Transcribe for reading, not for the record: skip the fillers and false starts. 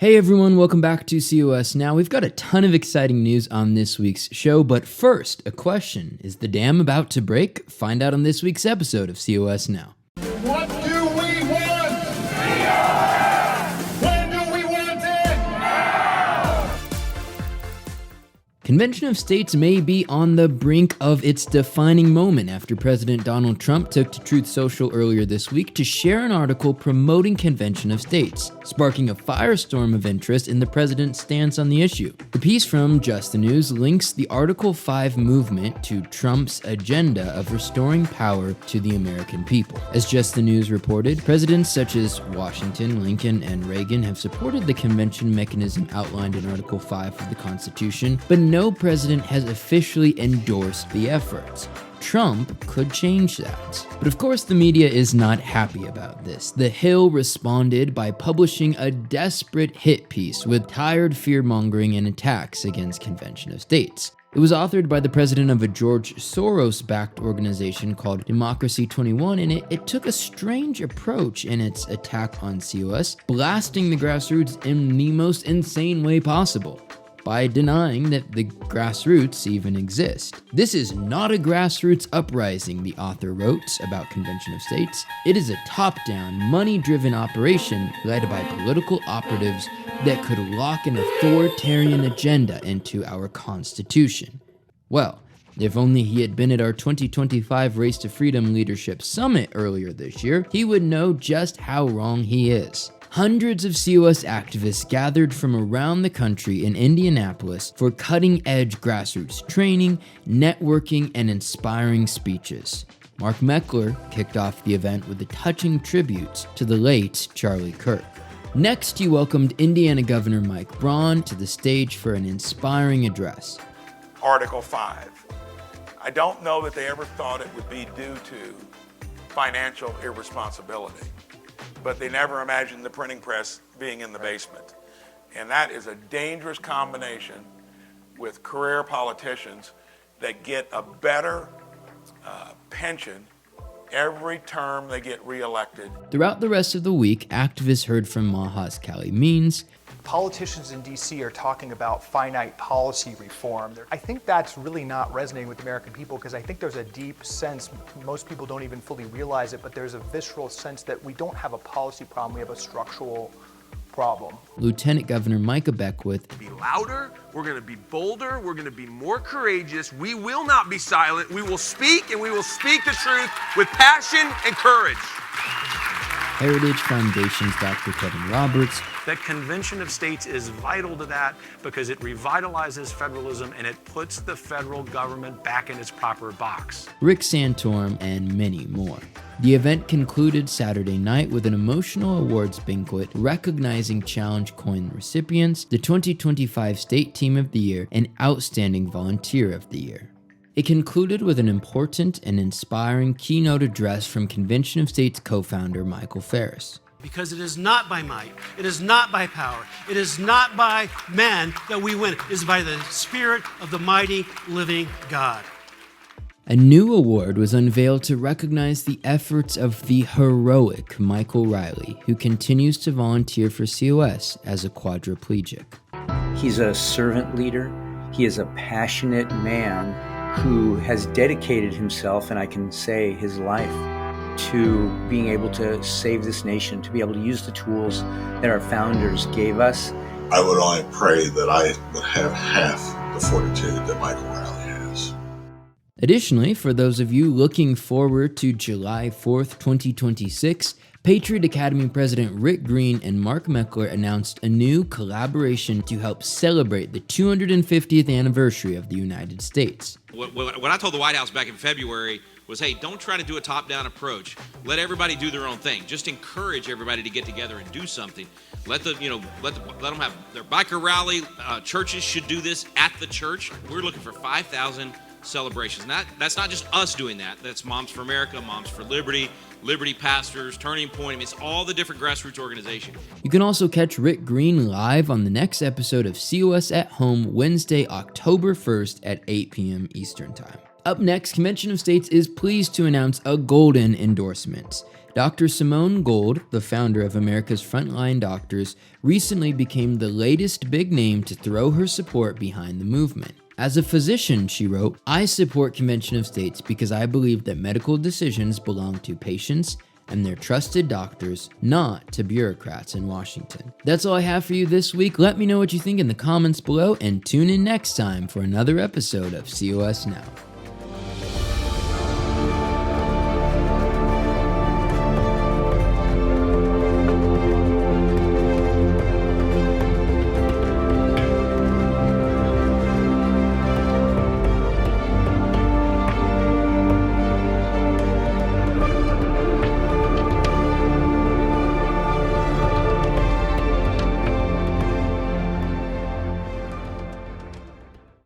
Hey everyone, welcome back to COS Now. We've got a ton of exciting news on this week's show, but first, a question. Is the dam about to break? Find out on this week's episode of COS Now. What do we want? When do we want it? Now! Convention of States may be on the brink of its defining moment after President Donald Trump took to Truth Social earlier this week to share an article promoting Convention of States, sparking a firestorm of interest in the president's stance on the issue. The piece from Just the News links the Article 5 movement to Trump's agenda of restoring power to the American people. As Just the News reported, presidents such as Washington, Lincoln, and Reagan have supported the convention mechanism outlined in Article 5 of the Constitution, but no president has officially endorsed the efforts. Trump could change that. But of course, the media is not happy about this. The Hill responded by publishing a desperate hit piece with tired fear-mongering and attacks against Convention of States. It was authored by the president of a George Soros-backed organization called Democracy 21, and it took a strange approach in its attack on COS, blasting the grassroots in the most insane way possible, by denying that the grassroots even exist. This is not a grassroots uprising, the author wrote about Convention of States. It is a top-down, money-driven operation led by political operatives that could lock an authoritarian agenda into our Constitution. Well, if only he had been at our 2025 Race to Freedom Leadership Summit earlier this year, he would know just how wrong he is. Hundreds of COS activists gathered from around the country in Indianapolis for cutting-edge grassroots training, networking, and inspiring speeches. Mark Meckler kicked off the event with a touching tribute to the late Charlie Kirk. Next, he welcomed Indiana Governor Mike Braun to the stage for an inspiring address. Article 5. I don't know that they ever thought it would be due to financial irresponsibility, but they never imagined the printing press being in the basement. And that is a dangerous combination with career politicians that get a better pension every term they get reelected. Throughout the rest of the week, activists heard from Maha's Callie Means. Politicians in DC are talking about finite policy reform. I think that's really not resonating with the American people because I think there's a deep sense, most people don't even fully realize it, but there's a visceral sense that we don't have a policy problem, we have a structural problem. Lieutenant Governor Micah Beckwith. Be louder, we're going to be bolder, we're going to be more courageous, we will not be silent, we will speak and we will speak the truth with passion and courage. Heritage Foundation's Dr. Kevin Roberts. The Convention of States is vital to that because it revitalizes federalism and it puts the federal government back in its proper box. Rick Santorum, and many more. The event concluded Saturday night with an emotional awards banquet recognizing Challenge Coin recipients, the 2025 State Team of the Year, and Outstanding Volunteer of the Year. It concluded with an important and inspiring keynote address from Convention of States co-founder Michael Ferris. Because it is not by might, it is not by power, it is not by man that we win, it is by the Spirit of the mighty living God. A new award was unveiled to recognize the efforts of the heroic Michael Riley, who continues to volunteer for COS as a quadriplegic. He's a servant leader. He is a passionate man who has dedicated himself, and I can say his life, to being able to save this nation, to be able to use the tools that our founders gave us. I would only pray that I would have half the fortitude that Michael Riley has. Additionally, for those of you looking forward to July 4th, 2026, Patriot Academy President Rick Green and Mark Meckler announced a new collaboration to help celebrate the 250th anniversary of the United States. What I told the White House back in February was, hey, don't try to do a top-down approach. Let everybody do their own thing. Just encourage everybody to get together and do something. Let them have their biker rally. Churches should do this at the church. We're looking for 5,000 celebrations. And that's not just us doing that. That's Moms for America, Moms for Liberty, Liberty Pastors, Turning Point. I mean, it's all the different grassroots organizations. You can also catch Rick Green live on the next episode of COS at Home, Wednesday, October 1st at 8 p.m. Eastern Time. Up next, Convention of States is pleased to announce a golden endorsement. Dr. Simone Gold, the founder of America's Frontline Doctors, recently became the latest big name to throw her support behind the movement. As a physician, she wrote, "I support Convention of States because I believe that medical decisions belong to patients and their trusted doctors, not to bureaucrats in Washington." That's all I have for you this week. Let me know what you think in the comments below and tune in next time for another episode of COS Now.